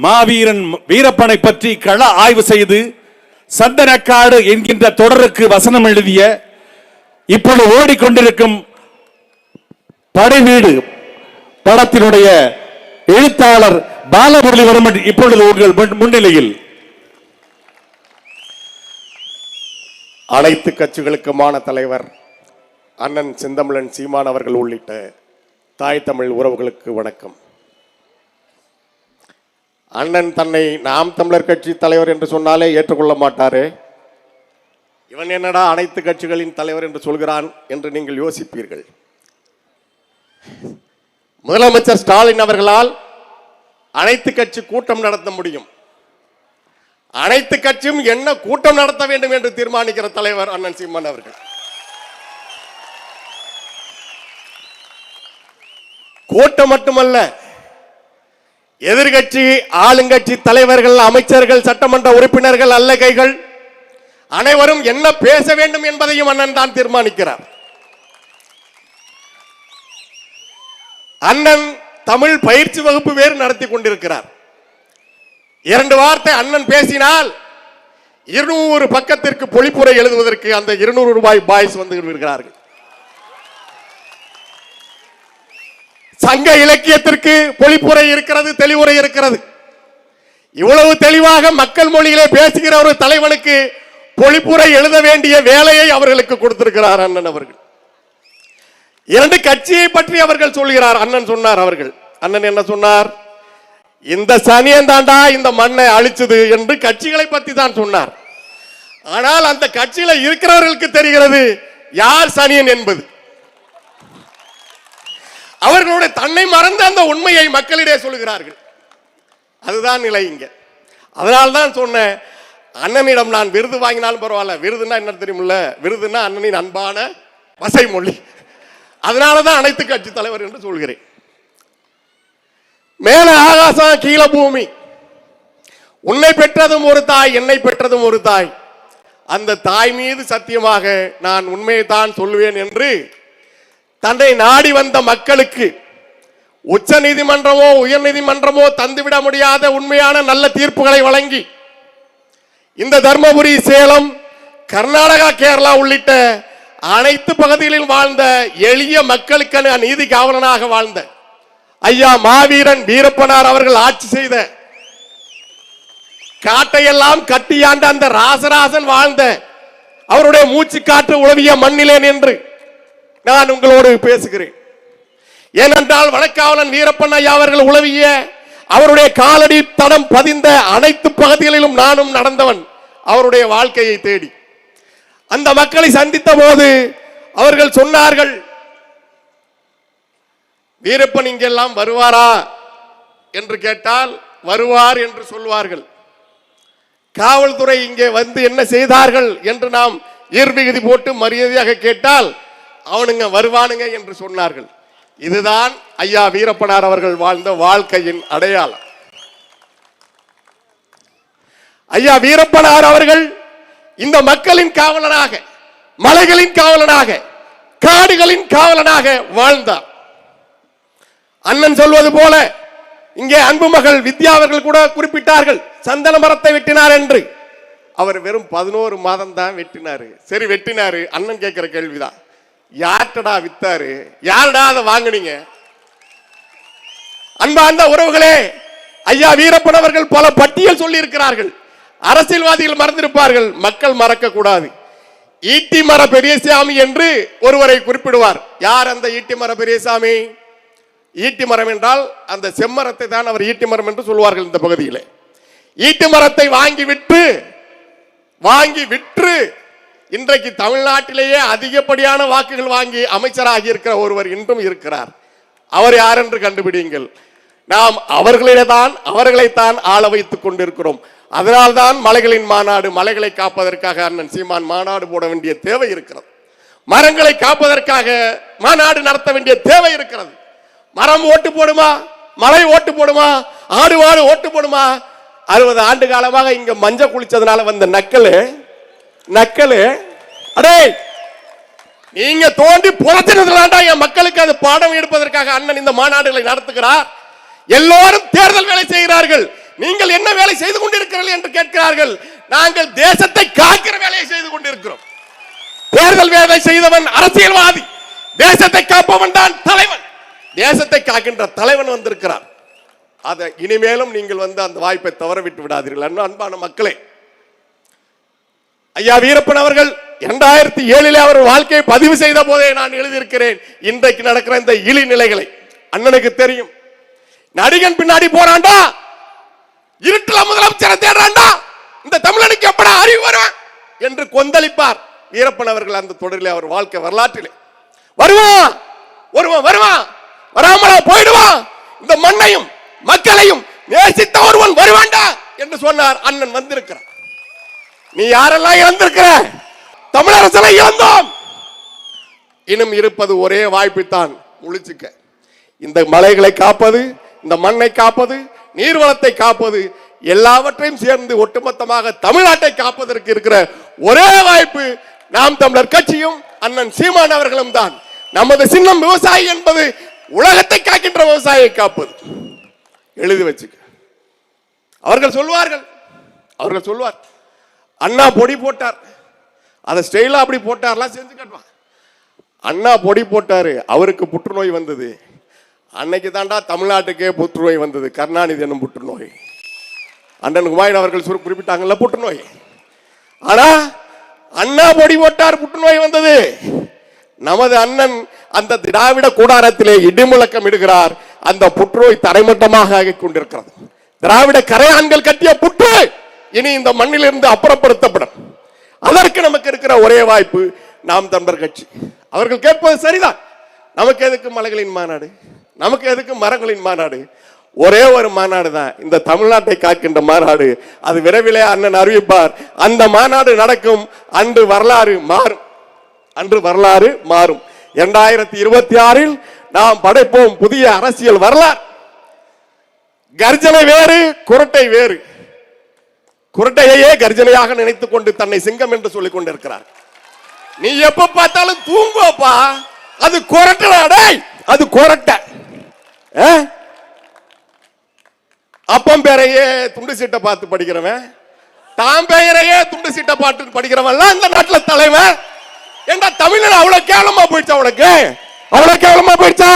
மாவீரன் வீரப்பனை பற்றி கள ஆய்வு செய்து சந்தனக்காடு என்கின்ற தொடருக்கு வசனம் எழுதிய இப்பொழுது ஓடிக்கொண்டிருக்கும் படைவீடு படத்தினுடைய எழுத்தாளர் பாலமுரளிவர்மன் இப்பொழுது உங்கள் முன்னிலையில். அனைத்து கட்சிகளுக்குமான தலைவர் அண்ணன் செந்தமிழன் சீமான் அவர்கள் உள்ளிட்ட தாய் தமிழ் உறவுகளுக்கு வணக்கம். அண்ணன் தன்னை நாம் தமிழர் கட்சி தலைவர் என்று சொன்னாலே ஏற்றுக்கொள்ள மாட்டாரே, இவன் என்னடா அனைத்து கட்சிகளின் தலைவர் என்று சொல்கிறான் என்று நீங்கள் யோசிப்பீர்கள். முதலமைச்சர் ஸ்டாலின் அவர்களால் அனைத்து கட்சி கூட்டம் நடத்த முடியும். அனைத்து கட்சியும் என்ன கூட்டம் நடத்த வேண்டும் என்று தீர்மானிக்கிற தலைவர் அண்ணன் சீமான் அவர்கள். கூட்டம் மட்டுமல்ல, எதிர்கட்சி ஆளுங்கட்சி தலைவர்கள், அமைச்சர்கள், சட்டமன்ற உறுப்பினர்கள், அல்லகைகள் அனைவரும் என்ன பேச வேண்டும் என்பதையும் அண்ணன் தான் தீர்மானிக்கிறார். அண்ணன் தமிழ் பயிற்சி வகுப்பு வேறு நடத்தி கொண்டிருக்கிறார். 2 வார்த்தை அண்ணன் பேசினால் 200 பக்கத்திற்கு பொழிப்புரை எழுதுவதற்கு அந்த 200 ரூபாய் பாய்ஸ் வந்து இருக்கிறார்கள். சங்க இலக்கியத்திற்கு பொழிப்புரை இருக்கிறது, தெளிவுரை இருக்கிறது. இவ்வளவு தெளிவாக மக்கள் மொழியிலே பேசுகிற ஒரு தலைவனுக்கு பொழிப்புரை எழுத வேண்டிய வேலையை அவர்களுக்கு கொடுத்திருக்கிறார் அண்ணன் அவர்கள். 2 கட்சியை பற்றி அவர்கள் சொல்கிறார். அண்ணன் சொன்னார், அண்ணன் என்ன சொன்னார்? இந்த சனியன் தாண்டா இந்த மண்ணை அழிச்சது என்று கட்சிகளை பற்றி தான் சொன்னார். ஆனால் அந்த கட்சியில இருக்கிறவர்களுக்கு தெரிகிறது யார் சனியன் என்பது. அவர்களுடைய தன்னை மறந்த அந்த உண்மையை மக்களிடையே சொல்கிறார்கள். அதுதான் நிலை இங்க. அதனால்தான் சொன்னேன், அண்ணனிடம் நான் விருது வாங்கினாலும் பரவாயில்ல. விருதுன்னா என்ன தெரியுமில்ல? விருதுன்னா அண்ணனின் அன்பான வசை மொழி. அதனாலதான் அனைத்து கட்சி தலைவர் என்று சொல்கிறேன். மேல ஆகாசம் கீழே பூமி. உன்னை பெற்றதும் ஒரு தாய், என்னை பெற்றதும் ஒரு தாய். அந்த தாய் மீது சத்தியமாக நான் உண்மையை தான் சொல்லுவேன் என்று தன்னை நாடி வந்த மக்களுக்கு உச்ச நீதிமன்றமோ உயர் நீதிமன்றமோ தந்துவிட முடியாத உண்மையான நல்ல தீர்ப்புகளை வழங்கி இந்த தர்மபுரி, சேலம், கர்நாடகா, கேரளா உள்ளிட்ட அனைத்து பகுதிகளில் வாழ்ந்த எளிய மக்களுக்கான நீதி காவலனாக வாழ்ந்த ஐயா மாவீரன் வீரப்பனார் அவர்கள் ஆட்சி செய்த காட்டையெல்லாம் கட்டியாண்ட அந்த ராசராசன் வாழ்ந்த அவருடைய மூச்சு காற்று உழவிய மண்ணிலேன் என்று நான் உங்களோடு பேசுகிறேன். ஏனென்றால் வடக்காவலன் வீரப்பன் ஐயா அவர்கள் உழவிய அவருடைய காலடி தடம் பதிந்த அனைத்து பகுதிகளிலும் நானும் நடந்தவன். அவருடைய வாழ்க்கையை தேடி அந்த மக்களை சந்தித்த போது அவர்கள் சொன்னார்கள், வீரப்பன் இங்கெல்லாம் வருவாரா என்று கேட்டால் வருவார் என்று சொல்வார்கள். காவல்துறை இங்கே வந்து என்ன செய்தார்கள் என்று நாம் ஈர்விகுதி போட்டு மரியாதையாக கேட்டால் அவனுங்க வருவானுங்க என்று சொன்னார்கள். இதுதான் ஐயா வீரப்பனார் அவர்கள் வாழ்ந்த வாழ்க்கையின் அடையாளம். ஐயா வீரப்பனார் அவர்கள் இந்த மக்களின் காவலனாக, மலைகளின் காவலனாக, காடுகளின் காவலனாக வாழ்ந்தார். அண்ணன் சொல்வது போல இங்கே அன்பு மகள் வித்யா அவர்கள் கூட குறிப்பிட்டார்கள், சந்தன மரத்தை வெட்டினார் என்று. அவர் வெறும் 11 மாதம் தான் வெட்டினாரு. சரி வெட்டினாரு. அண்ணன் கேட்கிற கேள்விதான், யார்டா வித்தாரு? யாருடா அதை வாங்கினீங்க? அன்பார்ந்த உறவுகளே, ஐயா வீரப்பன் அவர்கள் பல பட்டியல் சொல்லி இருக்கிறார்கள். அரசியல்வாதிகள் மறந்திருப்பார்கள், மக்கள் மறக்க கூடாது. ஈட்டி மர பெரியசாமி என்று ஒருவரை குறிப்பிடுவார். யார் அந்த ஈட்டி மர பெரியசாமி? ஈட்டி மரம் என்றால் அந்த செம்மரத்தை தான் அவர் ஈட்டி மரம் என்று சொல்வார்கள். இந்த பகுதியில் ஈட்டி மரத்தை வாங்கி விற்று இன்றைக்கு தமிழ்நாட்டிலேயே அதிகப்படியான வாக்குகள் வாங்கி அமைச்சராகி இருக்கிற ஒருவர் இன்றும் இருக்கிறார். அவர் யார் என்று கண்டுபிடிங்கள். நாம் அவர்களைத்தான் ஆள வைத்துக் கொண்டிருக்கிறோம். அதனால்தான் மலைகளின் மாநாடு, மலைகளை காப்பதற்காக அண்ணன் சீமான் மாநாடு போட வேண்டிய தேவை இருக்கிறது. மரங்களை காப்பதற்காக மாநாடு நடத்த வேண்டிய தேவை இருக்கிறது. மரம் ஓட்டு போடுமா? மலை ஓட்டு போடுமா? ஆடு வாடு ஓட்டு போடுமா? 60 ஆண்டு காலமாக இங்க மஞ்ச குளிச்சதுனால வந்த நக்கலு அடே நீங்க தோண்டி புறத்தினதுலாண்டா என் மக்களுக்கு அது பாடம் எடுப்பதற்காக அண்ணன் இந்த மாநாடுகளை நடத்துகிறார். எல்லோரும் தேர்தல் வேலை செய்கிறார்கள். நீங்கள் என்ன வேலை செய்து கொண்டிருக்கிறீர்கள் என்று கேட்கிறார்கள். நாங்கள் தேசத்தை காக்கிற வேலையை செய்து கொண்டிருக்கிறோம். தேர்தல் வேலை செய்தவன் அரசியல்வாதி, தேசத்தை காப்பவன் தான் தலைவன். தேசத்தை காக்கின்ற தலைவன் வந்திருக்கிறார். அதை இனிமேலும் நீங்கள் அந்த வாய்ப்பை தவற விட்டு விடாதீர்கள். அன்பான மக்களே, ஐயா வீரப்பன் அவர்கள் 2007 அவர் வாழ்க்கையை பதிவு செய்த போதே நான் எழுதியிருக்கிறேன் இன்றைக்கு நடக்கிற இந்த இழி நிலைகளை. அண்ணனுக்கு தெரியும், நடிகன் பின்னாடி போறான்டா, இருட்டுல முதலமைச்சரை தேடுறான்டா, இந்த தமிழனுக்கு எப்படா அறிவு வரும் என்று கொந்தளிப்பார் வீரப்பன் அவர்கள். அந்த தொடரிலே அவர் வாழ்க்கை வரலாற்றிலே வருவான் வருவான் வருவான், வராமலா போயிடுவான், இந்த மண்ணையும் மக்களையும் நேசித்த ஒருவன் வருவான்டா என்று சொன்னார். அண்ணன் வந்திருக்கிறார். நீ யாரெல்லாம் இழந்திருக்கிற? தமிழரசனை இழந்தோம். இன்னும் இருப்பது ஒரே வாய்ப்புத்தான், முழிச்சுக்க. இந்த மலைகளை காப்பது, இந்த மண்ணை காப்பது, நீர்வளத்தை காப்பது, எல்லாவற்றையும் சேர்ந்து ஒட்டுமொத்தமாக தமிழ்நாட்டை காப்பதற்கு இருக்கிற ஒரே வாய்ப்பு நாம் தமிழர் கட்சியும் அண்ணன் சீமான் அவர்களும் தான். நமது சின்னம் விவசாயி என்பது உலகத்தை காக்கின்ற விவசாயியை காப்பது. எழுதி வச்சுக்க. அவர்கள் சொல்வார் அண்ணா பொடி போட்டார், அதை ஸ்டைலா அப்படி போட்டார்லாம் செஞ்சு காட்டுவான். அண்ணா பொடி போட்டாரு, அவருக்கு புற்றுநோய் வந்தது. அன்னைக்கு தாண்டா தமிழ்நாட்டுக்கே புற்றுநோய் வந்தது, கருணாநிதி என்னும் புற்றுநோய். அண்ணன் குமாயின் அவர்கள் குறிப்பிட்டாங்கல்ல புற்றுநோய். ஆனா அண்ணா பொடி போட்டார், புற்றுநோய் வந்தது. நமது அண்ணன் அந்த திராவிட கூடாரத்திலே இடிமுழக்கம் இடுகிறார். அந்த புற்றுநோய் தரைமட்டமாக ஆகிக் கொண்டிருக்கிறது. திராவிட கரையான்கள் கட்டிய புற்று இனி இந்த மண்ணிலிருந்து அப்புறப்படுத்தப்படும். அதற்கு நமக்கு இருக்கிற ஒரே வாய்ப்பு நாம் தமிழர் கட்சி. அவர்கள் கேட்பது சரிதான். நமக்கு எதுக்கு மலைகளின் மாநாடு, நமக்கு எதுக்கு மரங்களின் மாநாடு? ஒரே ஒரு மாநாடு தான், இந்த தமிழ்நாட்டை காக்கின்ற மாநாடு. அது விரைவிலே அண்ணன் அறிவிப்பார். அந்த மாநாடு நடக்கும். அன்று வரலாறு மாறும். 2026 நாம் படைப்போம் புதிய அரசியல் வரலாறு. கர்ஜனை வேறு, குரட்டை வேறு. குரட்டையே கர்ஜனையாக நினைத்துக் கொண்டு தன்னை சிங்கம் என்று சொல்லிக் கொண்டிருக்கிறார். நீ எப்ப பார்த்தாலும் தூங்குவப்பா, அது குரட்டை, அது குரட்டை. அப்பம் பேரையே துண்டு சீட்டை பார்த்து படிக்கிறவன், தாம் பெயரையே துண்டு சீட்டை பார்த்து படிக்கிறவன் இந்த நாட்டில் தலைவன். ஏண்டா தமிழன் அவ்வளவு கேவலமா போயிடுச்சா? உனக்கு அவ்வளவு கேவலமா போயிடுச்சா?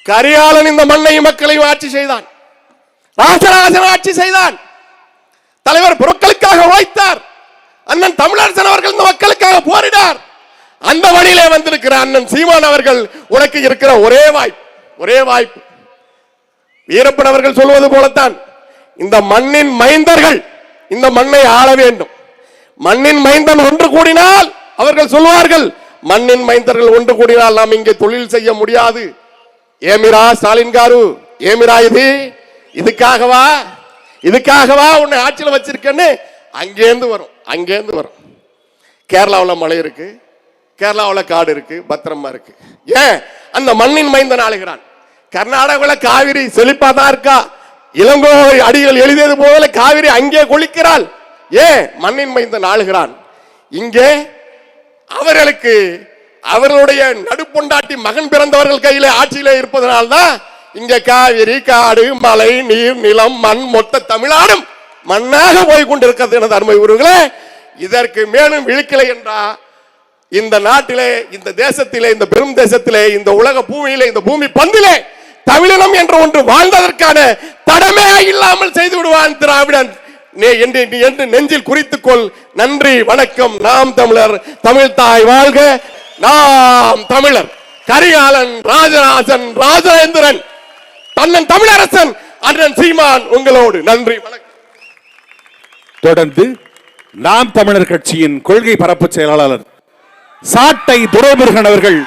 கரிகாலன் இந்த மண்ணையும் மக்களையும் ஆட்சி செய்தான். ராசராசன் ஆட்சி செய்தான். தலைவர் பொருட்களுக்காக உழைத்தார். அண்ணன் தமிழரசன் அவர்கள் இந்த மக்களுக்காக போரிடார். அந்த வழியிலே வந்திருக்கிற அண்ணன் சீமான் அவர்கள் உனக்கு இருக்கிற ஒரே வாய்ப்பு. வீரப்பன் அவர்கள் சொல்வது போலத்தான், இந்த மண்ணின் மைந்தர்கள் இந்த மண்ணை ஆள வேண்டும். மண்ணின் மைந்தன் ஒன்று கூடினால், அவர்கள் சொல்வார்கள், மண்ணின் மைந்தர்கள் ஒன்று கூடினால் நாம் இங்கே தொழில் செய்ய முடியாது. ஏமிரா ஸ்டாலின் காரு, ஏமிரா இதுக்காகவா உன்னை ஆட்சியில் வச்சிருக்கேன்னு அங்கேருந்து வரும். கேரளாவில் மலை இருக்கு, கேரளாவில் காடு இருக்கு, பத்திரமா இருக்கு. ஏன்? அந்த மண்ணின் மைந்தன் ஆளுகிறான். கர்நாடகாவில் காவிரி செழிப்பா தான் இருக்கா. இளங்கோ அடிகள் எழுதியது போல காவிரி அங்கே கொளிக்கிறாள். ஏன்? மண்ணின் மைந்தன் ஆளுகிறான். இங்கே அவர்களுக்கு அவர்களுடைய நடுப்பொண்டாட்டி மகன் பிறந்தவர்கள் கையிலே ஆட்சியிலே இருப்பதனால்தான் இங்க காவிரி, காடு, மலை, நீர், நிலம், மண் மொத்த தமிழ்நாடும் மண்ணாக போய் கொண்டிருக்கிறது. எனது அருமை உறவுகளே, இதற்கு மேலும் விழிக்கலை என்றா இந்த நாட்டிலே, இந்த தேசத்திலே, இந்த பெரும் தேசத்திலே, இந்த உலக பூமியிலே, இந்த பூமி பந்திலே தமிழினம் என்ற ஒன்று வாழ்ந்ததற்கான தடமே இல்லாமல் செய்து விடுவான் திராவிடன் என்று நெஞ்சில் குறித்துக்கொள். நன்றி, வணக்கம். நாம் தமிழர், தமிழ் தாய் வாழ்க. நாம் தமிழர். கரிகாலன், ராஜராஜன், ராஜேந்திரன், அண்ணன் தமிழரசன், அண்ணன் சீமான் உங்களோடு. நன்றி, வணக்கம். தொடர்ந்து நாம் தமிழர் கட்சியின் கொள்கை பரப்பு செயலாளர் சாட்டை துரைமுருகன் அவர்கள்